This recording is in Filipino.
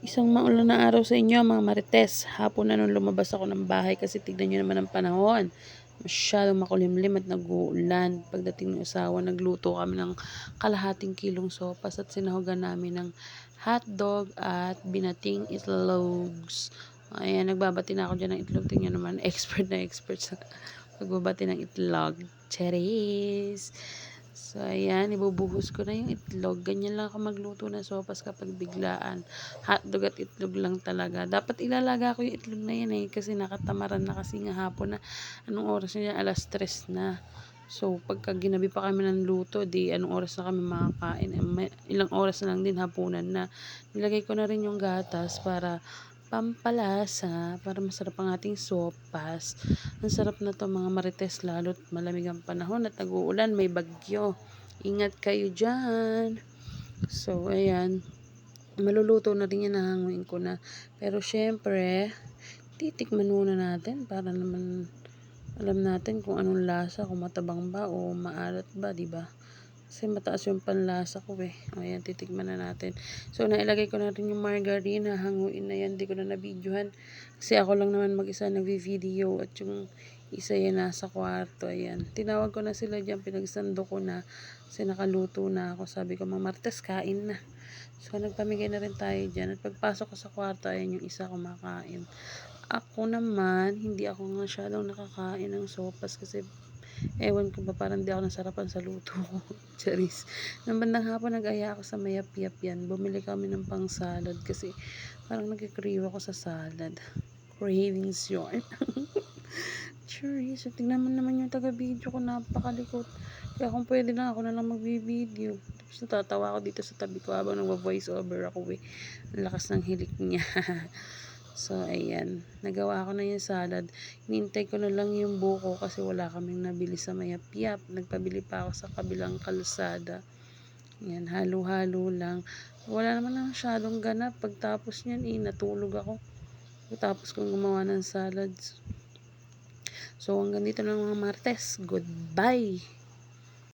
Isang maulan na araw sa inyo mga marites. Hapon na nung lumabas ako ng bahay kasi tignan nyo naman ang panahon. Masyadong makulimlim at nag-uulan. Pagdating ng asawa, nagluto kami ng kalahating kilong sopas at sinahogan namin ng hotdog at binating itlogs. Ayan, nagbabati na ako dyan ng itlog. Tingnan naman, expert na expert sa pagbabati ng itlog. Cheris! So, ayan, ibubuhos ko na yung itlog. Ganyan lang ako magluto ng sopas kapag biglaan. Hotdog at itlog lang talaga. Dapat ilalaga ko yung itlog na yan kasi nakatamaran na kasi nga hapon na. Anong oras na yan? Alas 3 na. So, pagka ginabi pa kami ng luto, di anong oras na kami makakain. Ilang oras na lang din hapunan na. Nilagay ko na rin yung gatas para pampalasa, para masarap ang ating sopas. Ang sarap na to mga marites, lalo't malamig ang panahon at nag-uulan, may bagyo. Ingat kayo dyan. So, ayan. Maluluto na rin yan, nahanguin ko na. Pero, syempre, titikman muna natin para naman alam natin kung anong lasa, kung matabang ba o maalat ba, diba? Kasi mataas yung panlasa ko O, ayan, titikman na natin. So, nailagay ko na rin yung margarine. Hahanguin na yan. Di ko na nabidyohan. Kasi ako lang naman mag-isa nagvi-video. At yung isa yan nasa kwarto. Ayan. Tinawag ko na sila dyan. Pinagsando ko na. Kasi nakaluto na ako. Sabi ko, Mama Martes, kain na. So, nagpamigay na rin tayo dyan. At pagpasok ko sa kwarto, ayan yung isa kumakain. Ako naman, hindi ako masyadong nakakain ng sopas kasi ewan ko ba, parang di ako nasarapan sa luto ko. Charis. Nang bandang hapon, nag-aya ako sa Mayap-Yap yan. Bumili kami ng pang salad kasi parang nagkikrave ako sa salad. Cravings yun. Charis. Tingnan mo naman yung taga-video ko, napakalikot. Kaya kung pwede lang, ako na lang mag-video. Tapos natatawa ako dito sa tabi ko habang nag-voice over ako Ang lakas ng hilik niya. So, ayan. Nagawa ko na yung salad. Hinintay ko na lang yung buko kasi wala kaming nabili sa Mayap-Yap. Nagpabili pa ako sa kabilang kalsada. Ayan, halo-halo lang. Wala naman na masyadong ganap. Pagtapos niyan, natulog ako. Pagtapos kong gumawa ng salads. So, hanggang dito na mga Martes. Goodbye!